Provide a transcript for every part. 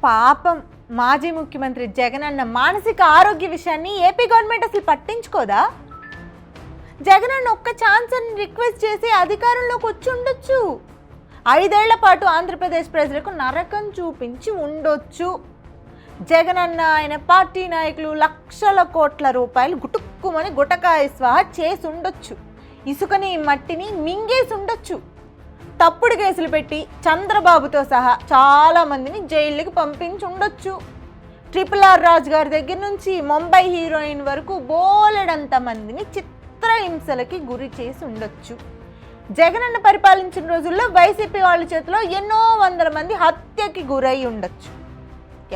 పాపం మాజీ ముఖ్యమంత్రి జగన్ అన్న మానసిక ఆరోగ్య విషయాన్ని ఏపీ గవర్నమెంట్ అసలు పట్టించుకోదా? జగన్ అన్న ఒక్క ఛాన్స్ అని రిక్వెస్ట్ చేసి అధికారంలోకి వచ్చి ఉండొచ్చు. 5 ఏళ్ల పాటు ఆంధ్రప్రదేశ్ ప్రజలకు నరకం చూపించి ఉండొచ్చు. జగన్ అన్న ఆయన పార్టీ నాయకులు లక్షల కోట్ల రూపాయలు గుటుక్కుమని గుటకాయ స్వాహ చేసి ఉండొచ్చు. ఇసుకని మట్టిని మింగేసి ఉండొచ్చు. తప్పుడు కేసులు పెట్టి చంద్రబాబుతో సహా చాలా మందిని జైళ్ళకి పంపించి ఉండొచ్చు. RRR రాజు గారి దగ్గర నుంచి ముంబై హీరోయిన్ వరకు బోలెడంత మందిని చిత్రహింసలకి గురి చేసి ఉండొచ్చు. జగన్ అన్న పరిపాలించిన రోజుల్లో వైసీపీ వాళ్ళ చేతిలో ఎన్నో వందల మంది హత్యకి గురై ఉండొచ్చు.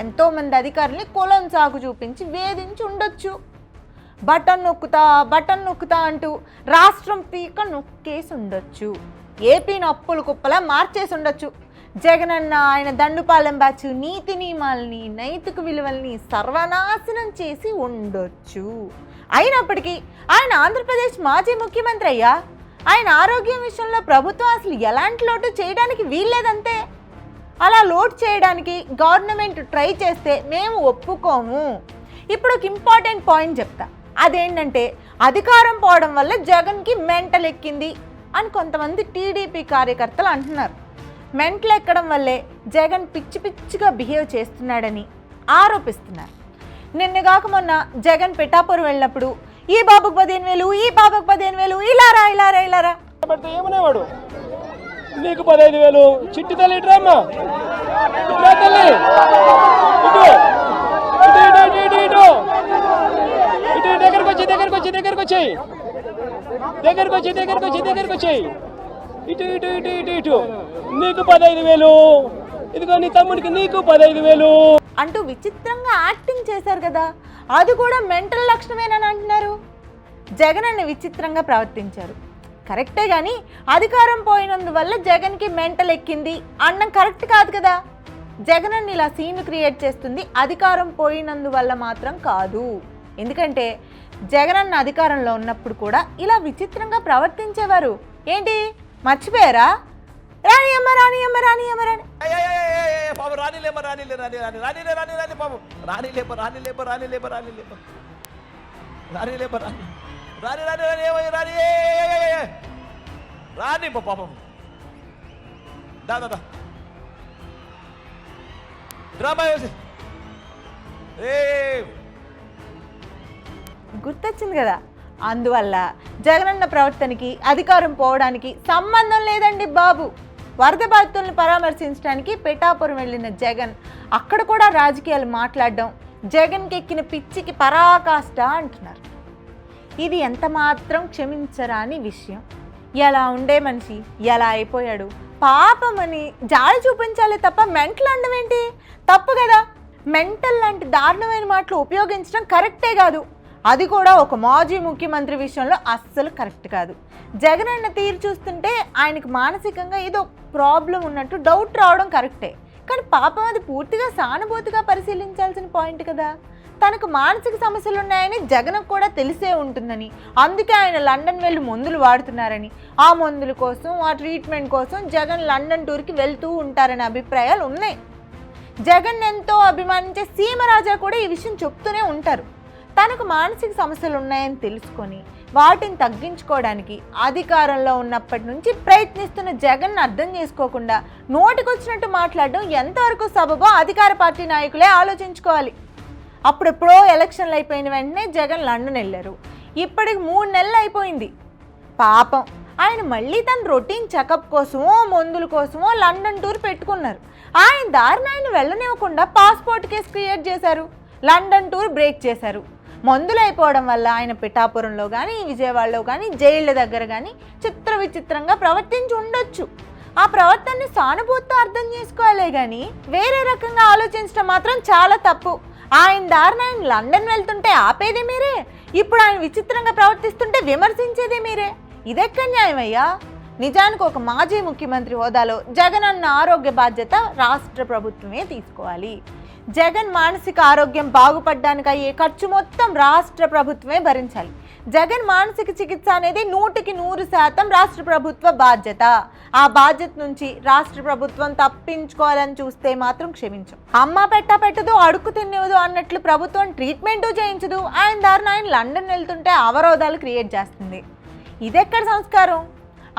ఎంతోమంది అధికారుల్ని కులం సాగు చూపించి వేధించి ఉండొచ్చు. బటన్ నొక్కుతా అంటూ రాష్ట్రం పీక నొక్కేసి ఉండొచ్చు. ఏపీని అప్పుల కుప్పలా మార్చేసి ఉండొచ్చు. జగన్ అన్న ఆయన దండుపాలెం బ్యాచ్ నీతి నియమాలని నైతిక విలువల్ని సర్వనాశనం చేసి ఉండొచ్చు. అయినప్పటికీ ఆయన ఆంధ్రప్రదేశ్ మాజీ ముఖ్యమంత్రి అయ్యా. ఆయన ఆరోగ్యం విషయంలో ప్రభుత్వం అసలు ఎలాంటి లోటు చేయడానికి వీల్లేదంతే. అలా లోటు చేయడానికి గవర్నమెంట్ ట్రై చేస్తే మేము ఒప్పుకోము. ఇప్పుడు ఒక ఇంపార్టెంట్ పాయింట్ చెప్తా. అదేంటంటే అధికారం పోవడం వల్ల జగన్కి మెంటల్ ఎక్కింది అని కొంతమంది టీడీపీ కార్యకర్తలు అంటున్నారు. మెంటల్ ఎక్కడం వల్లే జగన్ పిచ్చి పిచ్చిగా బిహేవ్ చేస్తున్నాడని ఆరోపిస్తున్నారు. నిన్నగాక మొన్న జగన్ పిఠాపురం వెళ్ళినప్పుడు ఈ బాబుకు 15,000, ఈ బాబుకు 15,000, ఇలారా ఏమనేవాడు? నీకు 15,000 చిట్టి తల్లి ఇటురామ్మా, ఇటురా తల్లి, ఇటు దగ్గరకు వచ్చి ఇటు నీకు 15,000, ఇదిగో నీ తమ్ముడికి నీకు 15,000 అంటూ విచిత్రంగా యాక్టింగ్ చేశారు కదా. అది కూడా మెంటల్ లక్షణమేనని అంటున్నారు. జగన్ అన్న విచిత్రంగా ప్రవర్తించారు కరెక్టే, కానీ అధికారం పోయినందువల్ల జగన్కి మెంటల్ ఎక్కింది అనడం కరెక్ట్ కాదు కదా. జగన్ అన్న ఇలా సీన్ క్రియేట్ చేస్తుంది అధికారం పోయినందువల్ల మాత్రం కాదు. ఎందుకంటే జగన్ అన్న అధికారంలో ఉన్నప్పుడు కూడా ఇలా విచిత్రంగా ప్రవర్తించేవారు. ఏంటి మర్చిపోయారా? రానియమ్మ రాని పాపం దా డ్రామా గుర్తొచ్చింది కదా. అందువల్ల జగనన్న ప్రవర్తనకి అధికారం పోవడానికి సంబంధం లేదండి బాబు. వరద బాధితులను పరామర్శించడానికి పిఠాపురం వెళ్ళిన జగన్ అక్కడ కూడా రాజకీయాలు మాట్లాడడం జగన్కి ఎక్కిన పిచ్చికి పరాకాష్ట అంటున్నారు. ఇది ఎంత మాత్రం క్షమించరాని విషయం. ఎలా ఉండే మనిషి ఎలా అయిపోయాడు పాపమని జాలి చూపించాలి తప్ప మెంటల్ అనడం ఏంటి? తప్పు కదా. మెంటల్ లాంటి దారుణమైన మాటలు ఉపయోగించడం కరెక్టే కాదు. అది కూడా ఒక మాజీ ముఖ్యమంత్రి విషయంలో అస్సలు కరెక్ట్ కాదు. జగన్ అన్న తీరు చూస్తుంటే ఆయనకు మానసికంగా ఏదో ప్రాబ్లం ఉన్నట్టు డౌట్ రావడం కరెక్టే, కానీ పాపం అది పూర్తిగా సానుభూతిగా పరిశీలించాల్సిన పాయింట్ కదా. తనకు మానసిక సమస్యలు ఉన్నాయని జగన్కు కూడా తెలిసే ఉంటుందని, అందుకే ఆయన లండన్ వెళ్ళి మందులు వాడుతున్నారని, ఆ మందుల కోసం ఆ ట్రీట్మెంట్ కోసం జగన్ లండన్ టూర్కి వెళ్తూ ఉంటారనే అభిప్రాయాలు ఉన్నాయి. జగన్ ఎంతో అభిమానించే సీమరాజా కూడా ఈ విషయం చెప్తూనే ఉంటారు. తనకు మానసిక సమస్యలు ఉన్నాయని తెలుసుకొని వాటిని తగ్గించుకోవడానికి అధికారంలో ఉన్నప్పటి నుంచి ప్రయత్నిస్తున్న జగన్ అర్థం చేసుకోకుండా నోటికొచ్చినట్టు మాట్లాడడం ఎంతవరకు సబబో అధికార పార్టీ నాయకులే ఆలోచించుకోవాలి. అప్పుడెప్పుడో ఎలక్షన్లు అయిపోయిన వెంటనే జగన్ లండన్ వెళ్ళారు. ఇప్పటికి 3 నెలలు అయిపోయింది. పాపం ఆయన మళ్ళీ తన రొటీన్ చెకప్ కోసమో మందుల కోసమో లండన్ టూర్ పెట్టుకున్నారు. ఆయన దారిని ఆయన వెళ్ళనివ్వకుండా పాస్పోర్ట్ కేసు క్రియేట్ చేశారు. లండన్ టూర్ బ్రేక్ చేశారు. మందులు అయిపోవడం వల్ల ఆయన పిఠాపురంలో కానీ విజయవాడలో కానీ జైళ్ళ దగ్గర కానీ విచిత్రంగా ప్రవర్తించి ఉండొచ్చు. ఆ ప్రవర్తనని సానుభూతితో అర్థం చేసుకోవాలే కానీ వేరే రకంగా ఆలోచించడం మాత్రం చాలా తప్పు. ఆయన దారిని ఆయన లండన్ వెళ్తుంటే ఆపేదే మీరే, ఇప్పుడు ఆయన విచిత్రంగా ప్రవర్తిస్తుంటే విమర్శించేదే మీరే. ఇదెక్కడ న్యాయమయ్యా? నిజానికి ఒక మాజీ ముఖ్యమంత్రి హోదాలో జగన్ అన్న ఆరోగ్య బాధ్యత రాష్ట్ర ప్రభుత్వమే తీసుకోవాలి. జగన్ మానసిక ఆరోగ్యం బాగుపడడానికి అయ్యే ఖర్చు మొత్తం రాష్ట్ర ప్రభుత్వమే భరించాలి. జగన్ మానసిక చికిత్స అనేది 100% రాష్ట్ర ప్రభుత్వ బాధ్యత. ఆ బాధ్యత నుంచి రాష్ట్ర ప్రభుత్వం తప్పించుకోవాలని చూస్తే మాత్రం క్షమించం. అమ్మ పెట్టదు అడుక్కు తినేదు అన్నట్లు ప్రభుత్వం ట్రీట్మెంటు చేయించదు. ఆయన దారిన ఆయన లండన్ వెళ్తుంటే అవరోధాలు క్రియేట్ చేస్తుంది. ఇదెక్కడ సంస్కారం?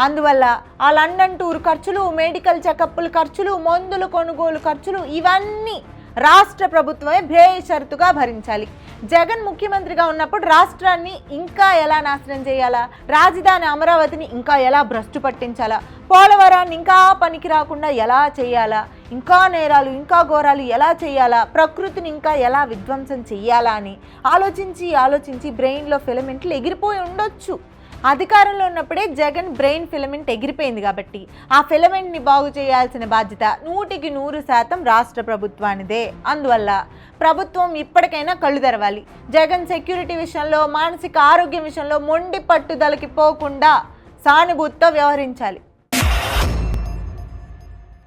అందువల్ల ఆ లండన్ టూర్ ఖర్చులు, మెడికల్ చెకప్ల ఖర్చులు, మందుల కొనుగోలు ఖర్చులు ఇవన్నీ రాష్ట్ర ప్రభుత్వమే బేషరతుగా భరించాలి. జగన్ ముఖ్యమంత్రిగా ఉన్నప్పుడు రాష్ట్రాన్ని ఇంకా ఎలా నాశనం చేయాలా, రాజధాని అమరావతిని ఇంకా ఎలా భ్రష్టు పట్టించాలా, పోలవరాన్ని ఇంకా పనికి రాకుండా ఎలా చేయాలా, ఇంకా నేరాలు ఇంకా ఘోరాలు ఎలా చేయాలా, ప్రకృతిని ఇంకా ఎలా విధ్వంసం చెయ్యాలా అని ఆలోచించి బ్రెయిన్లో ఫిలమెంట్లు ఎగిరిపోయి ఉండొచ్చు. అధికారంలో ఉన్నప్పుడే జగన్ బ్రెయిన్ ఫిలమెంట్ ఎగిరిపోయింది కాబట్టి ఆ ఫిలమెంట్ని బాగు చేయాల్సిన బాధ్యత 100% రాష్ట్ర ప్రభుత్వానిదే. అందువల్ల ప్రభుత్వం ఇప్పటికైనా కళ్ళు తెరవాలి. జగన్ సెక్యూరిటీ విషయంలో, మానసిక ఆరోగ్యం విషయంలో మొండి పట్టుదలకి పోకుండా సానుభూతితో వ్యవహరించాలి.